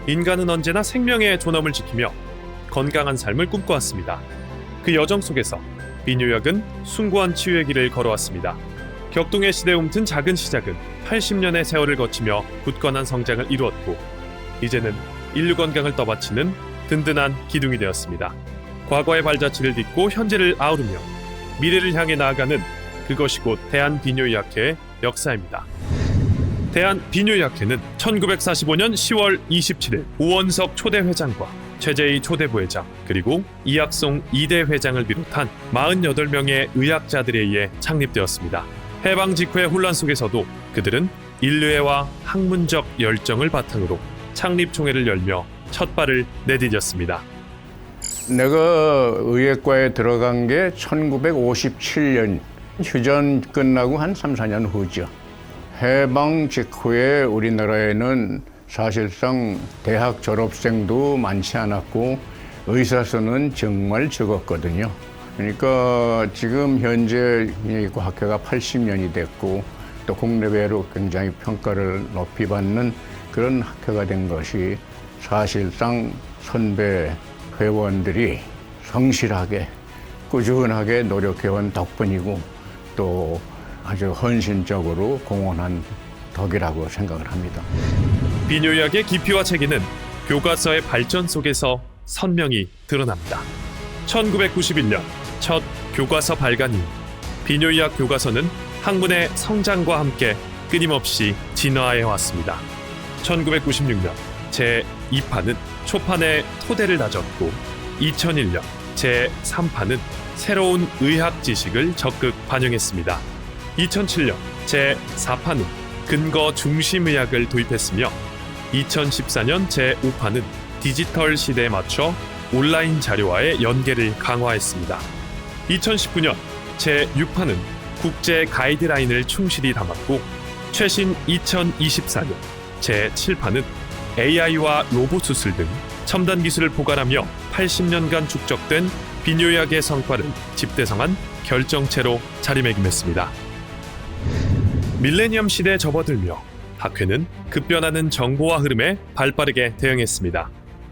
인간은 언제나 생명의 존엄을 지키며 건강한 삶을 꿈꿔왔습니다. 그 여정 속에서 비뇨약은 숭고한 치유의 길을 걸어왔습니다. 격동의 시대에 움튼 작은 시작은 80년의 세월을 거치며 굳건한 성장을 이루었고 이제는 인류 건강을 떠받치는 든든한 기둥이 되었습니다. 과거의 발자취를 딛고 현재를 아우르며 미래를 향해 나아가는 그것이 곧 대한비뇨의학회의 역사입니다. 대한비뇨의학회는 1945년 10월 27일 오원석 초대 회장과 최재희 초대 부회장 그리고 이학송 2대 회장을 비롯한 48명의 의학자들에 의해 창립되었습니다. 해방 직후의 혼란 속에서도 그들은 인류애와 학문적 열정을 바탕으로 창립총회를 열며 첫 발을 내디뎠습니다. 내가 의학과에 들어간 게 1957년, 휴전 끝나고 한 3, 4년 후죠. 해방 직후에 우리나라에는 사실상 대학 졸업생도 많지 않았고 의사수는 정말 적었거든요. 그러니까 지금 현재 비뇨기과학회가 80년이 됐고 또 국내외로 굉장히 평가를 높이 받는 그런 학회가 된 것이 사실상 선배 회원들이 성실하게 꾸준하게 노력해온 덕분이고 또 아주 헌신적으로 공헌한 덕이라고 생각을 합니다. 비뇨의학의 깊이와 체계는 교과서의 발전 속에서 선명히 드러납니다. 1991년 첫 교과서 발간 이후 비뇨의학 교과서는 학문의 성장과 함께 끊임없이 진화해 왔습니다. 1996년 제2판은 초판의 토대를 다졌고 2001년 제3판은 새로운 의학 지식을 적극 반영했습니다. 2007년 제4판은 근거 중심 의학을 도입했으며 2014년 제5판은 디지털 시대에 맞춰 온라인 자료와의 연계를 강화했습니다. 2019년 제6판은 국제 가이드라인을 충실히 담았고 최신 2024년 제7판은 AI와 로봇 수술 등 첨단 기술을 포괄하며 80년간 축적된 비뇨의학의 성과를 집대성한 결정체로 자리매김했습니다. 밀레니엄 시대에 접어들며 학회는 급변하는 정보와 흐름에 발빠르게 대응했습니다.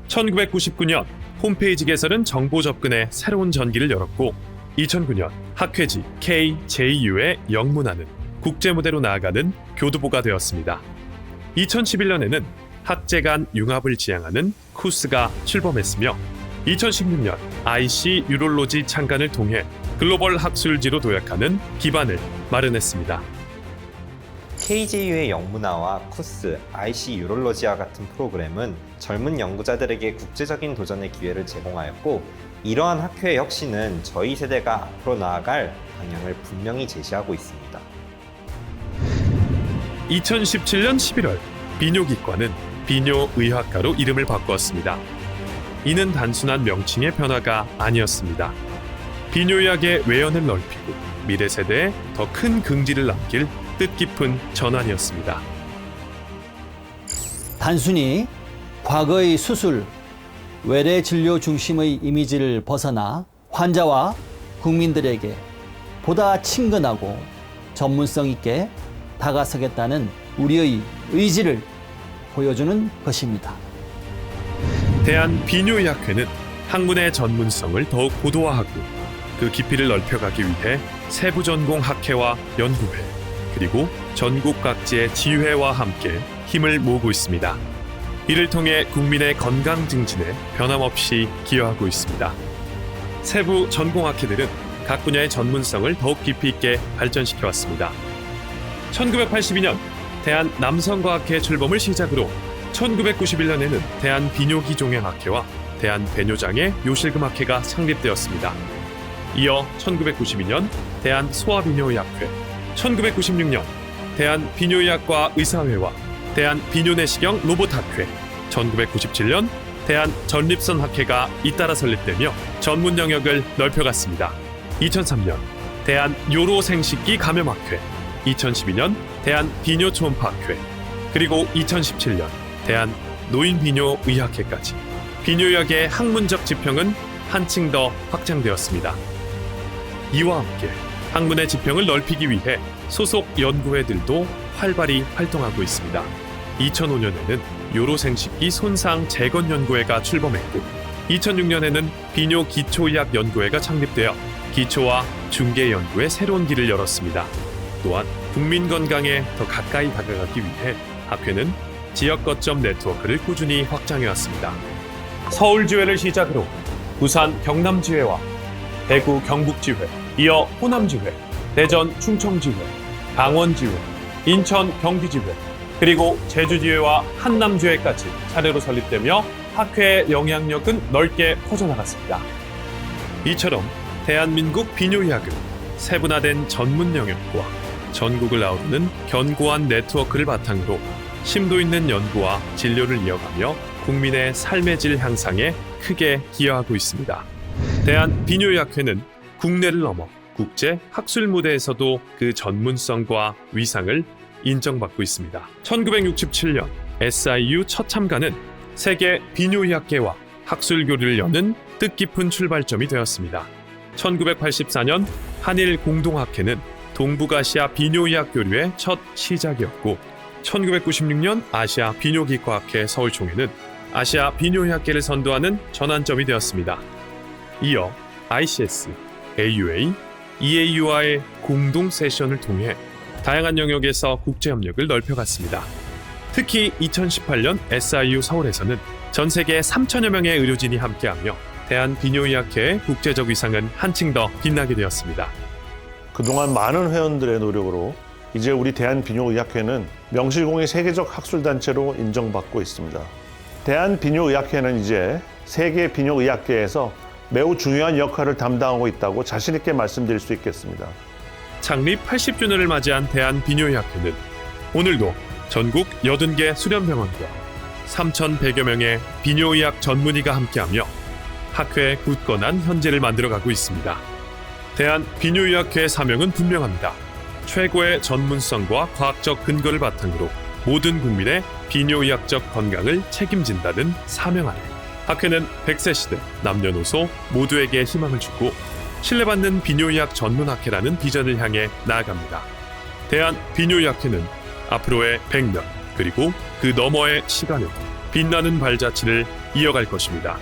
1999년 홈페이지 개설은 정보 접근에 새로운 전기를 열었고 2009년 학회지 KJU의 영문화는 국제무대로 나아가는 교두보가 되었습니다. 2011년에는 학제 간 융합을 지향하는 쿠스가 출범했으며 2016년 IC 유롤로지 창간을 통해 글로벌 학술지로 도약하는 기반을 마련했습니다. KJU의 영문화와 쿠스, IC 유롤로지와 같은 프로그램은 젊은 연구자들에게 국제적인 도전의 기회를 제공하였고 이러한 학회의 혁신은 저희 세대가 앞으로 나아갈 방향을 분명히 제시하고 있습니다. 2017년 11월 비뇨기과는 비뇨의학과로 이름을 바꾸었습니다. 이는 단순한 명칭의 변화가 아니었습니다. 비뇨의학의 외연을 넓히고 미래 세대에 더 큰 긍지를 남길 뜻깊은 전환이었습니다. 단순히 과거의 수술, 외래 진료 중심의 이미지를 벗어나 환자와 국민들에게 보다 친근하고 전문성 있게 다가서겠다는 우리의 의지를 보여주는 것입니다. 대한비뇨의학회는 학문의 전문성을 더욱 고도화하고 그 깊이를 넓혀가기 위해 세부 전공 학회와 연구회 그리고 전국 각지의 지회와 함께 힘을 모으고 있습니다. 이를 통해 국민의 건강 증진에 변함없이 기여하고 있습니다. 세부 전공 학회들은 각 분야의 전문성을 더욱 깊이 있게 발전시켜 왔습니다. 1982년 대한남성과학회 출범을 시작으로 1991년에는 대한비뇨기종양학회와 대한배뇨장애 요실금학회가 창립되었습니다. 이어 1992년 대한소아비뇨의학회, 1996년 대한비뇨의학과 의사회와 대한비뇨내시경 로봇학회, 1997년 대한전립선학회가 잇따라 설립되며 전문 영역을 넓혀갔습니다. 2003년 대한요로생식기 감염학회, 2012년 대한비뇨초음파학회, 그리고 2017년 대한노인비뇨의학회까지 비뇨의학의 학문적 지평은 한층 더 확장되었습니다. 이와 함께 학문의 지평을 넓히기 위해 소속 연구회들도 활발히 활동하고 있습니다. 2005년에는 요로생식기 손상 재건 연구회가 출범했고 2006년에는 비뇨 기초의학 연구회가 창립되어 기초와 중계 연구의 새로운 길을 열었습니다. 또한 국민 건강에 더 가까이 다가가기 위해 학회는 지역 거점 네트워크를 꾸준히 확장해 왔습니다. 서울지회를 시작으로 부산 경남지회와 대구 경북지회, 이어 호남지회, 대전 충청지회, 강원지회, 인천 경기지회, 그리고 제주지회와 한남지회까지 차례로 설립되며 학회의 영향력은 넓게 퍼져나갔습니다. 이처럼 대한민국 비뇨의학은 세분화된 전문 영역과 전국을 아우르는 견고한 네트워크를 바탕으로 심도 있는 연구와 진료를 이어가며 국민의 삶의 질 향상에 크게 기여하고 있습니다. 대한비뇨의학회는 국내를 넘어 국제 학술 무대에서도 그 전문성과 위상을 인정받고 있습니다. 1967년 SIU 첫 참가는 세계 비뇨의학계와 학술교류를 여는 뜻깊은 출발점이 되었습니다. 1984년 한일 공동학회는 동북아시아 비뇨의학 교류의 첫 시작이었고 1996년 아시아 비뇨기과학회 서울총회는 아시아 비뇨의학계를 선도하는 전환점이 되었습니다. 이어 ICS, AUA, EAU와의 공동 세션을 통해 다양한 영역에서 국제협력을 넓혀갔습니다. 특히 2018년 SIU 서울에서는 전 세계 3천여 명의 의료진이 함께하며 대한비뇨의학회의 국제적 위상은 한층 더 빛나게 되었습니다. 그동안 많은 회원들의 노력으로 이제 우리 대한비뇨의학회는 명실공히 세계적 학술단체로 인정받고 있습니다. 대한비뇨의학회는 이제 세계 비뇨의학계에서 매우 중요한 역할을 담당하고 있다고 자신 있게 말씀드릴 수 있겠습니다. 창립 80주년을 맞이한 대한비뇨의학회는 오늘도 전국 80개 수련병원과 3,100여 명의 비뇨의학 전문의가 함께하며 학회의 굳건한 현재를 만들어가고 있습니다. 대한비뇨의학회의 사명은 분명합니다. 최고의 전문성과 과학적 근거를 바탕으로 모든 국민의 비뇨의학적 건강을 책임진다는 사명 아래 학회는 100세 시대 남녀노소 모두에게 희망을 주고 신뢰받는 비뇨의학 전문학회라는 비전을 향해 나아갑니다. 대한비뇨의학회는 앞으로의 100년 그리고 그 너머의 시간에 빛나는 발자취를 이어갈 것입니다.